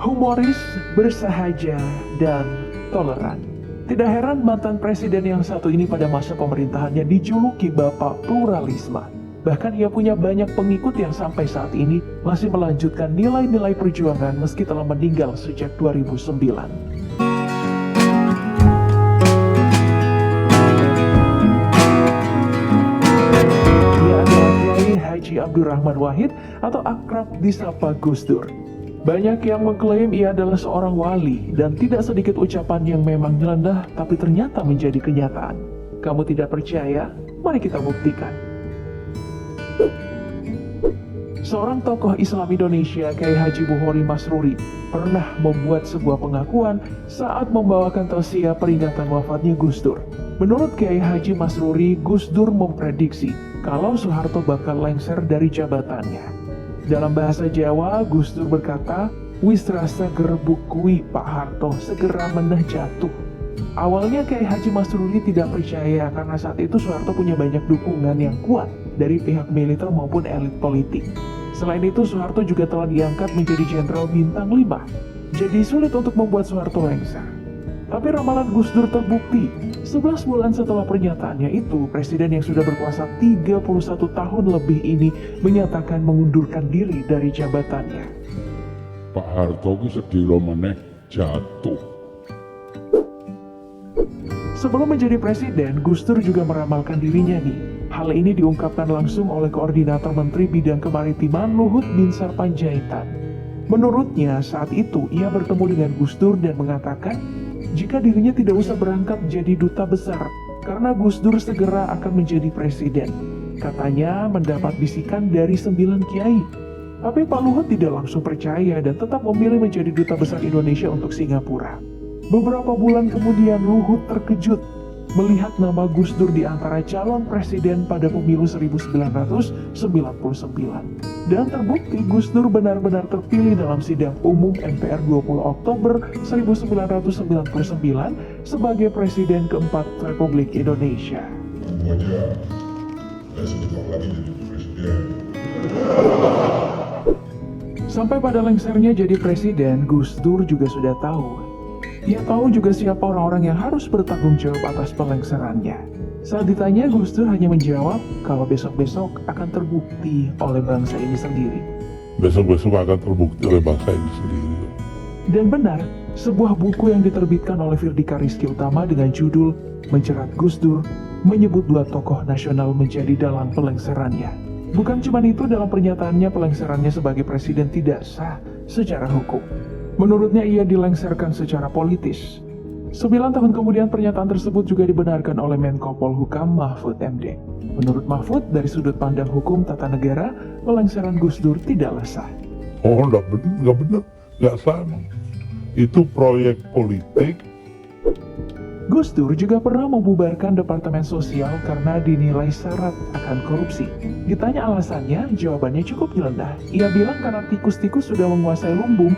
Humoris, bersahaja, dan toleran. Tidak heran mantan presiden yang satu ini pada masa pemerintahannya dijuluki Bapak Pluralisme. Bahkan ia punya banyak pengikut yang sampai saat ini masih melanjutkan nilai-nilai perjuangan meski telah meninggal sejak 2009. Ia adalah Kiai Haji Abdurrahman Wahid atau akrab disapa Gus Dur. Banyak yang mengklaim ia adalah seorang wali dan tidak sedikit ucapan yang memang nyeleneh tapi ternyata menjadi kenyataan. Kamu tidak percaya? Mari kita buktikan. Seorang tokoh Islam Indonesia, Kiai Haji Buhori Masruri, pernah membuat sebuah pengakuan saat membawakan tausiah peringatan wafatnya Gus Dur. Menurut Kiai Haji Masruri, Gus Dur memprediksi kalau Soeharto bakal lengser dari jabatannya. Dalam bahasa Jawa, Gus Dur berkata, "Wis rasa gerbukui Pak Harto segera meneh jatuh." Awalnya Kiai Haji Masruri tidak percaya karena saat itu Soeharto punya banyak dukungan yang kuat dari pihak militer maupun elit politik. Selain itu, Soeharto juga telah diangkat menjadi Jenderal Bintang 5. Jadi sulit untuk membuat Soeharto lengser. Tapi ramalan Gus Dur terbukti. 11 bulan setelah pernyataannya itu, presiden yang sudah berkuasa 31 tahun lebih ini menyatakan mengundurkan diri dari jabatannya. Pak Harto ki sedilo meneh jatuh. Sebelum menjadi presiden, Gus Dur juga meramalkan dirinya nih. Hal ini diungkapkan langsung oleh Koordinator Menteri Bidang Kemaritiman Luhut Binsar Panjaitan. Menurutnya, saat itu ia bertemu dengan Gus Dur dan mengatakan jika dirinya tidak usah berangkat jadi duta besar karena Gus Dur segera akan menjadi presiden. Katanya mendapat bisikan dari 9 kiai. Tapi Pak Luhut tidak langsung percaya dan tetap memilih menjadi duta besar Indonesia untuk Singapura. Beberapa bulan kemudian Luhut terkejut melihat nama Gus Dur di antara calon presiden pada pemilu 1999. Dan terbukti Gus Dur benar-benar terpilih dalam sidang umum MPR 20 Oktober 1999 sebagai presiden keempat Republik Indonesia. Semuanya saya sebentar lagi jadi presiden. Sampai pada lengsernya jadi presiden, Gus Dur juga sudah tahu. Ia tahu juga siapa orang-orang yang harus bertanggung jawab atas pelengserannya. Saat ditanya, Gus Dur hanya menjawab kalau besok-besok akan terbukti oleh bangsa ini sendiri. Besok-besok akan terbukti oleh bangsa ini sendiri. Dan benar, sebuah buku yang diterbitkan oleh Firdika Rizky Utama dengan judul Mencerat Gus Dur menyebut 2 tokoh nasional menjadi dalang pelengserannya. Bukan cuma itu, dalam pernyataannya pelengserannya sebagai presiden tidak sah secara hukum. Menurutnya ia dilengserkan secara politis. 9 tahun kemudian pernyataan tersebut juga dibenarkan oleh Menko Polhukam Mahfud MD. Menurut Mahfud, dari sudut pandang hukum tata negara, pelengseran Gus Dur tidaklah sah. Oh, enggak benar, enggak sama. Itu proyek politik. Gus Dur juga pernah membubarkan Departemen Sosial karena dinilai syarat akan korupsi. Ditanya alasannya, jawabannya cukup nyeleneh. Ia bilang karena tikus-tikus sudah menguasai lumbung.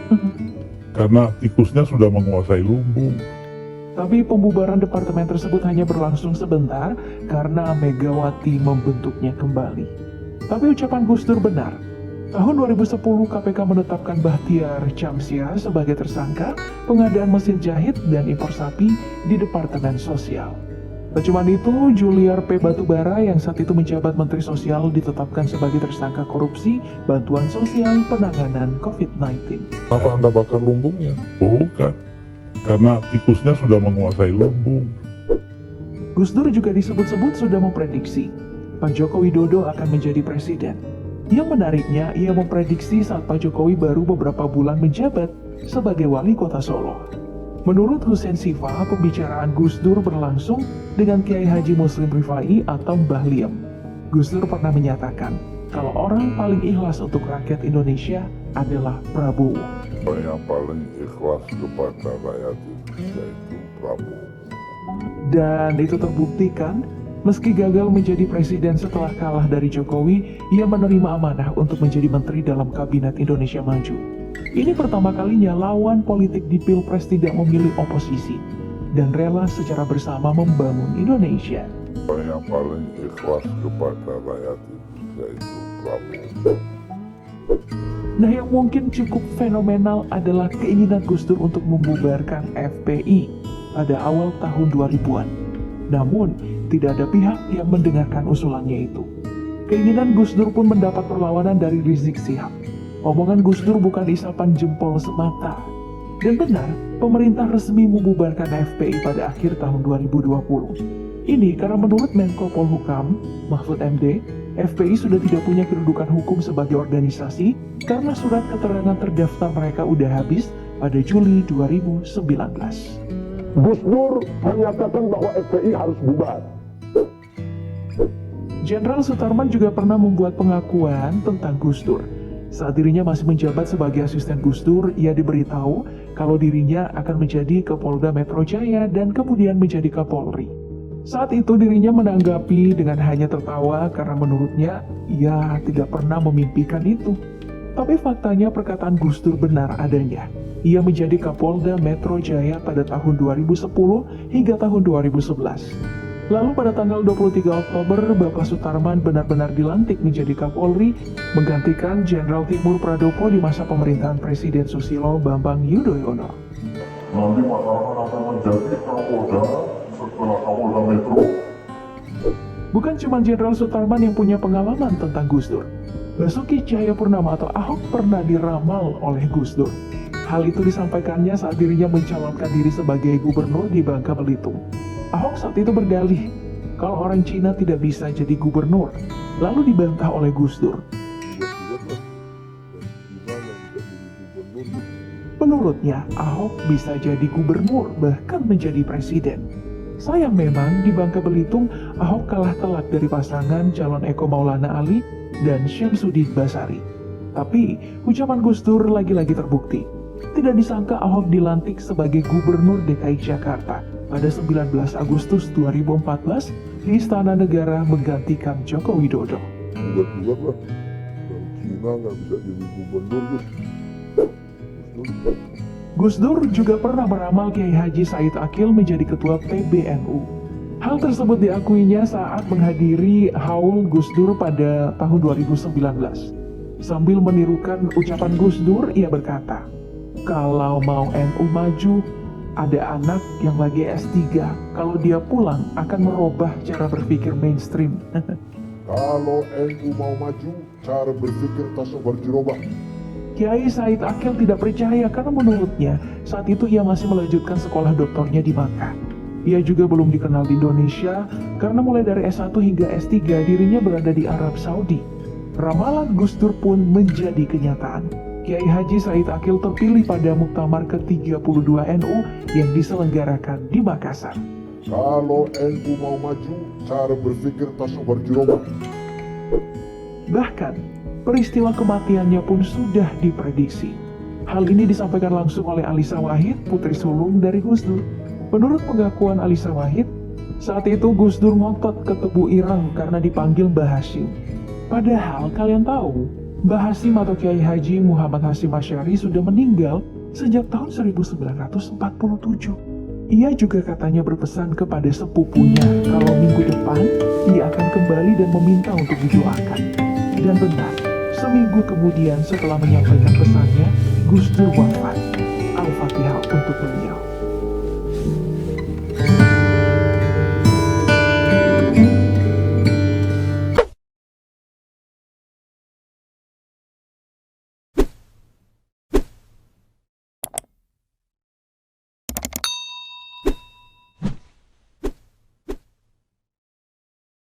Karena tikusnya sudah menguasai lumbung. Tapi pembubaran departemen tersebut hanya berlangsung sebentar karena Megawati membentuknya kembali. Tapi ucapan Gus Dur benar. Tahun 2010 KPK menetapkan Bahtiar Chamsia sebagai tersangka pengadaan mesin jahit dan impor sapi di Departemen Sosial. Tak cuma itu, Juliar P. Batubara yang saat itu menjabat Menteri Sosial ditetapkan sebagai tersangka korupsi bantuan sosial penanganan COVID-19. Apa Anda bakar lumbungnya? Bukan. Karena tikusnya sudah menguasai lumbung. Gus Dur juga disebut-sebut sudah memprediksi Pak Joko Widodo akan menjadi presiden. Yang menariknya, ia memprediksi saat Pak Jokowi baru beberapa bulan menjabat sebagai wali kota Solo. Menurut Hussein Sifa, pembicaraan Gus Dur berlangsung dengan Kiai Haji Muslim Rifai atau Mbah Liem. Gus Dur pernah menyatakan kalau orang paling ikhlas untuk rakyat Indonesia adalah Prabowo. Yang paling ikhlas kepada rakyat Indonesia itu Prabowo. Dan itu terbuktikan, meski gagal menjadi presiden setelah kalah dari Jokowi, ia menerima amanah untuk menjadi menteri dalam Kabinet Indonesia Maju. Ini pertama kalinya lawan politik di Pilpres tidak memilih oposisi dan rela secara bersama membangun Indonesia. Yang paling ikhlas kepada rakyat Indonesia itu Prabowo. Nah, yang mungkin cukup fenomenal adalah keinginan Gus Dur untuk membubarkan FPI pada awal tahun 2000-an. Namun, tidak ada pihak yang mendengarkan usulannya itu. Keinginan Gus Dur pun mendapat perlawanan dari Rizik Syihab. Omongan Gus Dur bukan isapan jempol semata. Dan benar, pemerintah resmi membubarkan FPI pada akhir tahun 2020. Ini karena menurut Menko Polhukam, Mahfud MD, FPI sudah tidak punya kedudukan hukum sebagai organisasi karena surat keterangan terdaftar mereka udah habis pada Juli 2019. Gus Dur menyatakan bahwa FPI harus bubar. Jenderal Sutarman juga pernah membuat pengakuan tentang Gus Dur. Saat dirinya masih menjabat sebagai asisten Gus Dur, ia diberitahu kalau dirinya akan menjadi Kapolda Metro Jaya dan kemudian menjadi Kapolri. Saat itu dirinya menanggapi dengan hanya tertawa karena menurutnya ia tidak pernah memimpikan itu. Tapi faktanya perkataan Gus Dur benar adanya. Ia menjadi Kapolda Metro Jaya pada tahun 2010 hingga tahun 2011. Lalu pada tanggal 23 Oktober, Bapak Sutarman benar-benar dilantik menjadi Kapolri, menggantikan Jenderal Timur Pradopo di masa pemerintahan Presiden Susilo Bambang Yudhoyono. Nanti Mas Arman akan menjadi Kapolda setelah Kapolda Metro. Bukan cuma Jenderal Sutarman yang punya pengalaman tentang Gus Dur. Basuki Cahayapurnama atau Ahok pernah diramal oleh Gus Dur. Hal itu disampaikannya saat dirinya mencalonkan diri sebagai gubernur di Bangka Belitung. Ahok saat itu berdalih kalau orang Cina tidak bisa jadi gubernur, lalu dibantah oleh Gus Dur. Menurutnya, Ahok bisa jadi gubernur, bahkan menjadi presiden. Sayang memang, di Bangka Belitung, Ahok kalah telak dari pasangan calon Eko Maulana Ali dan Syamsuddin Basari. Tapi, ucapan Gus Dur lagi-lagi terbukti. Tidak disangka Ahok dilantik sebagai gubernur DKI Jakarta pada 19 Agustus 2014 di Istana Negara menggantikan Joko Widodo. Bulat-bulat lah. Dari Cina nggak bisa jadi gubernur, Gus. Gus Dur juga pernah meramal Kiai Haji Said Akil menjadi ketua PBNU. Hal tersebut diakuinya saat menghadiri haul Gus Dur pada tahun 2019. Sambil menirukan ucapan Gus Dur, ia berkata, "Kalau mau NU maju, ada anak yang lagi S3. Kalau dia pulang akan merubah cara berpikir mainstream." Kalau NU mau maju, cara berpikir tak berjerobah. Kiai Said Akil tidak percaya karena menurutnya saat itu ia masih melanjutkan sekolah doktornya di Makkah. Ia juga belum dikenal di Indonesia karena mulai dari S1 hingga S3 dirinya berada di Arab Saudi. Ramalan Gus Dur pun menjadi kenyataan. Kiai Haji Said Akil terpilih pada Muktamar ke-32 NU yang diselenggarakan di Makassar. Kalau NU mau maju, cara berpikir tak berjerobah. Bahkan, peristiwa kematiannya pun sudah diprediksi. Hal ini disampaikan langsung oleh Alisa Wahid, putri sulung dari Gus Dur. Menurut pengakuan Alisa Wahid, saat itu Gus Dur ngotot ke Tebu Ireng karena dipanggil Mbah Hashim. Padahal kalian tahu, Mbah Hashim atau Kiai Haji Muhammad Hashim Asy'ari sudah meninggal sejak tahun 1947. Ia juga katanya berpesan kepada sepupunya kalau minggu depan ia akan kembali dan meminta untuk didoakan. Dan benar, seminggu kemudian setelah menyampaikan pesannya, Gus Dur wafat. Al-Fatihah untuk beliau.